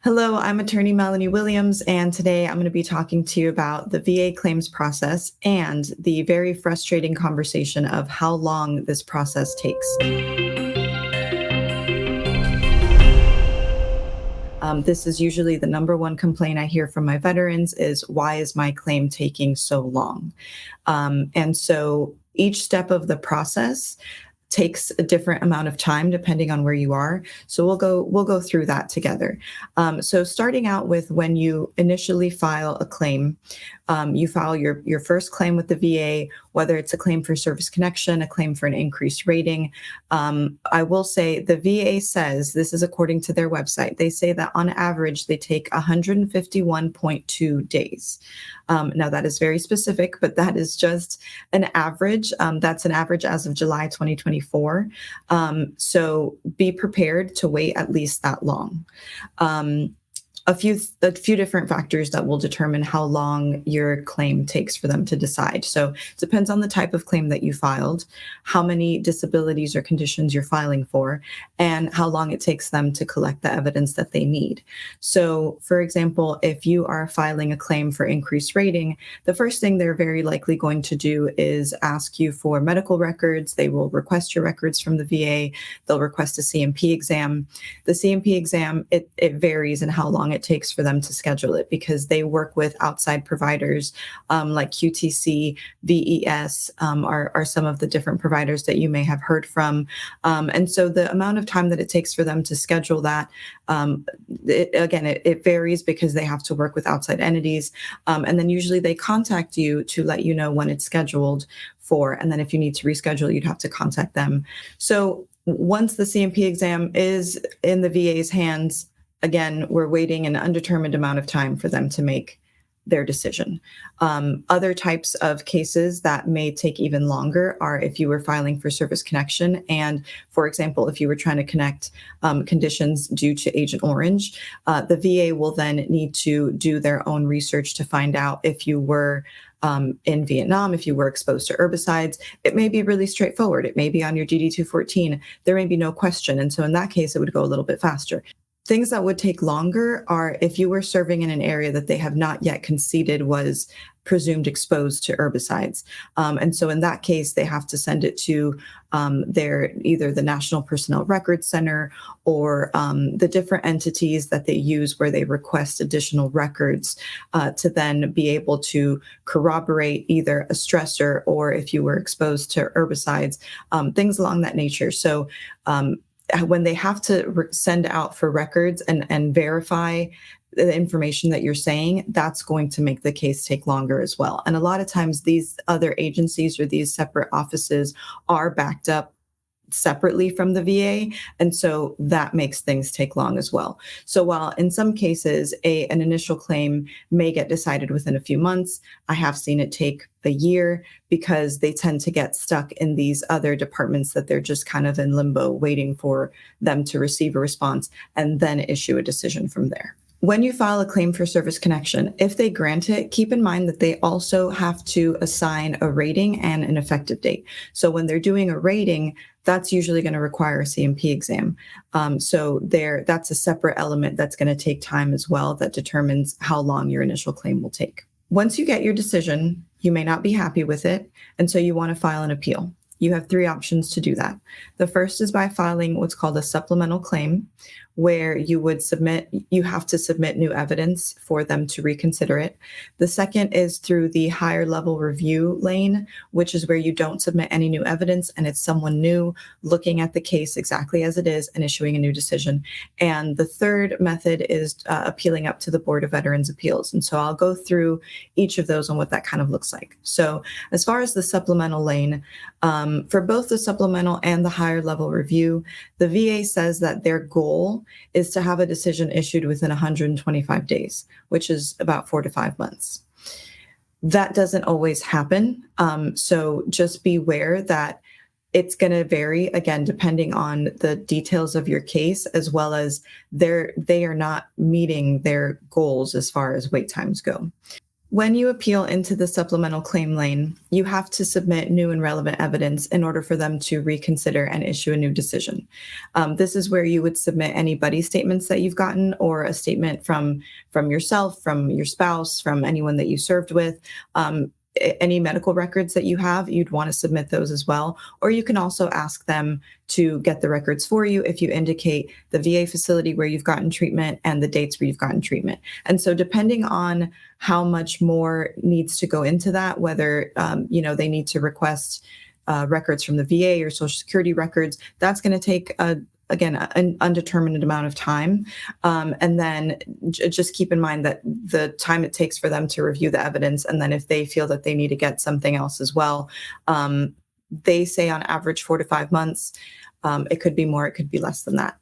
Hello, I'm Attorney Melanie Williams, and today I'm going to be talking to you about the VA claims process and the very frustrating conversation of how long this process takes. This is usually the number one complaint I hear from my veterans is, why is my claim taking so long? And so each step of the process takes a different amount of time depending on where you are. So we'll go through that together. So starting out with when you initially file a claim, you file your first claim with the VA, whether it's a claim for service connection, a claim for an increased rating. I will say the VA says, this is according to their website, they say that on average they take 151.2 days. Now that is very specific, but that is just an average. That's an average as of July 2024. So be prepared to wait at least that long. A few different factors that will determine how long your claim takes for them to decide. So it depends on the type of claim that you filed, how many disabilities or conditions you're filing for, and how long it takes them to collect the evidence that they need. So for example, if you are filing a claim for increased rating, the first thing they're very likely going to do is ask you for medical records. They will request your records from the VA. They'll request a CMP exam. The CMP exam, it varies in how long it takes for them to schedule it because they work with outside providers like QTC, VES are some of the different providers that you may have heard from. And so the amount of time that it takes for them to schedule that, it varies because they have to work with outside entities. And then usually they contact you to let you know when it's scheduled for. And then if you need to reschedule, you'd have to contact them. So once the CMP exam is in the VA's hands, again, we're waiting an undetermined amount of time for them to make their decision. Other types of cases that may take even longer are if you were filing for service connection. And for example, if you were trying to connect conditions due to Agent Orange, the VA will then need to do their own research to find out if you were in Vietnam, if you were exposed to herbicides. It may be really straightforward. It may be on your DD-214. There may be no question. And so in that case, it would go a little bit faster. Things that would take longer are if you were serving in an area that they have not yet conceded was presumed exposed to herbicides. And so in that case, they have to send it to either the National Personnel Records Center or the different entities that they use where they request additional records to then be able to corroborate either a stressor or if you were exposed to herbicides, things along that nature. So when they have to send out for records and verify the information that you're saying, that's going to make the case take longer as well. And a lot of times these other agencies or these separate offices are backed up separately from the VA. And so that makes things take long as well. So while in some cases an initial claim may get decided within a few months, I have seen it take a year because they tend to get stuck in these other departments that they're just kind of in limbo waiting for them to receive a response and then issue a decision from there. When you file a claim for service connection, if they grant it, keep in mind that they also have to assign a rating and an effective date. So when they're doing a rating, that's usually going to require a CMP exam. So that's a separate element that's going to take time as well that determines how long your initial claim will take. Once you get your decision, you may not be happy with it, and so you want to file an appeal. You have three options to do that. The first is by filing what's called a supplemental claim, where you have to submit new evidence for them to reconsider it. The second is through the higher level review lane, which is where you don't submit any new evidence and it's someone new looking at the case exactly as it is and issuing a new decision. And the third method is appealing up to the Board of Veterans Appeals. And so I'll go through each of those and what that kind of looks like. So as far as the supplemental lane, for both the supplemental and the higher level review, the VA says that their goal is to have a decision issued within 125 days, which is about 4 to 5 months. That doesn't always happen. So just beware that it's going to vary, again, depending on the details of your case, as well as they are not meeting their goals as far as wait times go. When you appeal into the supplemental claim lane, you have to submit new and relevant evidence in order for them to reconsider and issue a new decision. This is where you would submit any buddy statements that you've gotten, or a statement from yourself, from your spouse, from anyone that you served with. Any medical records that you have, you'd want to submit those as well. Or you can also ask them to get the records for you if you indicate the VA facility where you've gotten treatment and the dates where you've gotten treatment. And so depending on how much more needs to go into that, whether they need to request records from the VA or Social Security records, that's going to take an undetermined amount of time. And then just keep in mind that the time it takes for them to review the evidence, and then if they feel that they need to get something else as well, they say on average 4 to 5 months. It could be more, it could be less than that.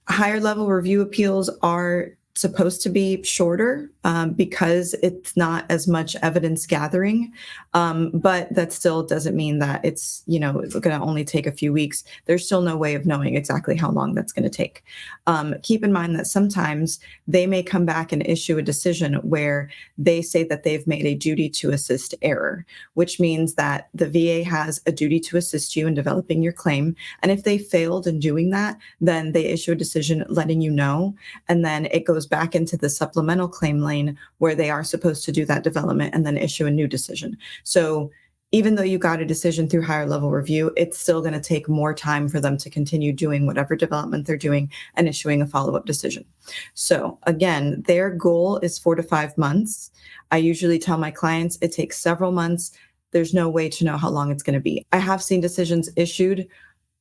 Higher level review appeals are supposed to be shorter because it's not as much evidence gathering, but that still doesn't mean that it's going to only take a few weeks. There's still no way of knowing exactly how long that's going to take. Keep in mind that sometimes they may come back and issue a decision where they say that they've made a duty to assist error, which means that the VA has a duty to assist you in developing your claim. And if they failed in doing that, then they issue a decision letting you know, and then it goes back into the supplemental claim lane where they are supposed to do that development and then issue a new decision. So even though you got a decision through higher level review, it's still going to take more time for them to continue doing whatever development they're doing and issuing a follow-up decision. So again, their goal is 4 to 5 months. I usually tell my clients it takes several months. There's no way to know how long it's going to be. I have seen decisions issued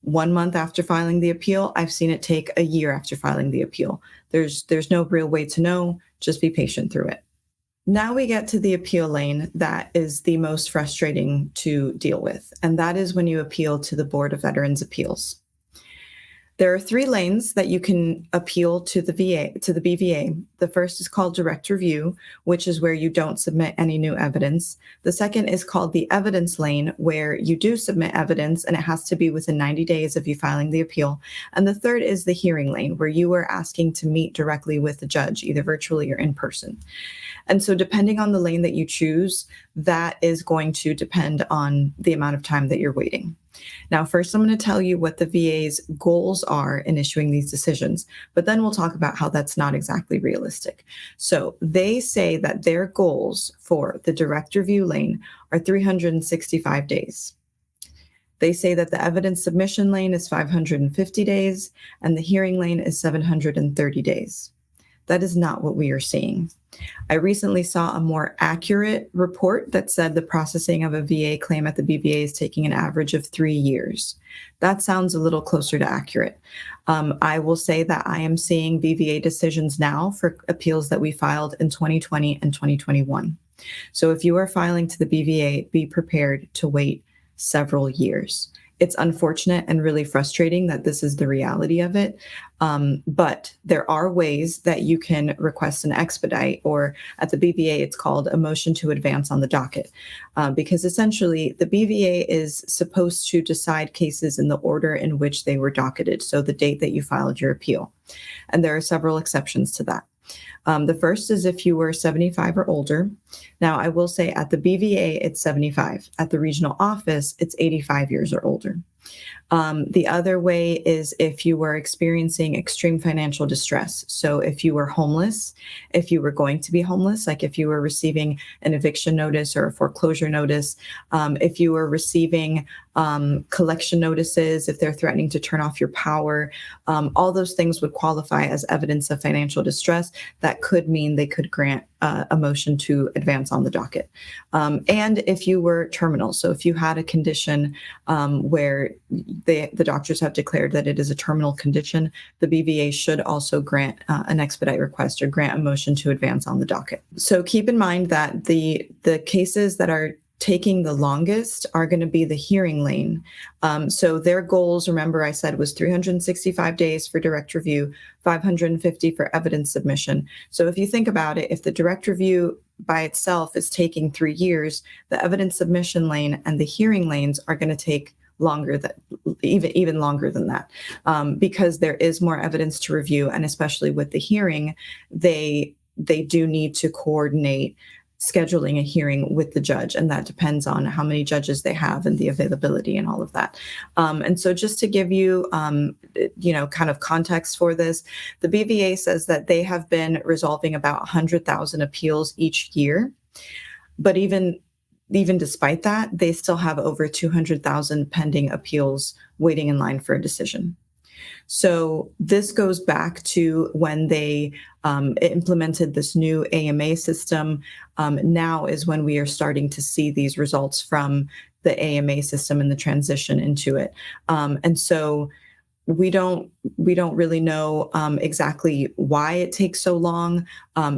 1 month after filing the appeal. I've seen it take a year after filing the appeal. There's no real way to know. Just be patient through it. Now we get to the appeal lane that is the most frustrating to deal with, and that is when you appeal to the Board of Veterans' Appeals. There are 3 lanes that you can appeal to the BVA. The first is called direct review, which is where you don't submit any new evidence. The second is called the evidence lane, where you do submit evidence and it has to be within 90 days of you filing the appeal. And the third is the hearing lane, where you are asking to meet directly with the judge, either virtually or in person. And so depending on the lane that you choose, that is going to depend on the amount of time that you're waiting. Now, first, I'm going to tell you what the VA's goals are in issuing these decisions, but then we'll talk about how that's not exactly realistic. So they say that their goals for the direct review lane are 365 days. They say that the evidence submission lane is 550 days and the hearing lane is 730 days. That is not what we are seeing. I recently saw a more accurate report that said the processing of a VA claim at the BVA is taking an average of 3 years. That sounds a little closer to accurate. I will say that I am seeing BVA decisions now for appeals that we filed in 2020 and 2021. So if you are filing to the BVA, be prepared to wait several years. It's unfortunate and really frustrating that this is the reality of it. But there are ways that you can request an expedite, or at the BVA, it's called a motion to advance on the docket. Because essentially the BVA is supposed to decide cases in the order in which they were docketed. So the date that you filed your appeal. And there are several exceptions to that. The first is if you were 75 or older. Now, I will say at the BVA, it's 75. At the regional office, it's 85 years or older. The other way is if you were experiencing extreme financial distress. So if you were homeless, if you were going to be homeless, like if you were receiving an eviction notice or a foreclosure notice, if you were receiving collection notices, if they're threatening to turn off your power, all those things would qualify as evidence of financial distress. That could mean they could grant a motion to advance on the docket. And if you were terminal, so if you had a condition where the doctors have declared that it is a terminal condition, the BVA should also grant an expedite request or grant a motion to advance on the docket. So keep in mind that the cases that are taking the longest are going to be the hearing lane. So their goals, remember I said, was 365 days for direct review, 550 for evidence submission. So if you think about it, if the direct review by itself is taking 3 years, the evidence submission lane and the hearing lanes are going to take longer, that even longer than that, because there is more evidence to review, and especially with the hearing, they do need to coordinate scheduling a hearing with the judge, and that depends on how many judges they have and the availability and all of that. And so just to give you, kind of context for this, the BVA says that they have been resolving about 100,000 appeals each year. But even despite that, they still have over 200,000 pending appeals waiting in line for a decision. So this goes back to when they implemented this new AMA system. Now is when we are starting to see these results from the AMA system and the transition into it. And so we don't really know exactly why it takes so long,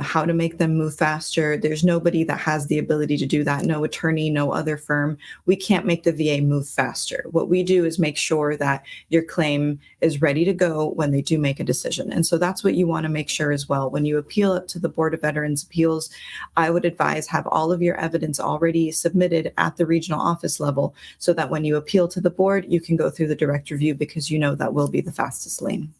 how to make them move faster. There's nobody that has the ability to do that. No attorney, no other firm. We can't make the VA move faster. What we do is make sure that your claim is ready to go when they do make a decision. And so that's what you want to make sure as well. When you appeal it to the Board of Veterans Appeals, I would advise have all of your evidence already submitted at the regional office level so that when you appeal to the board, you can go through the direct review because you know that will be the fastest lane.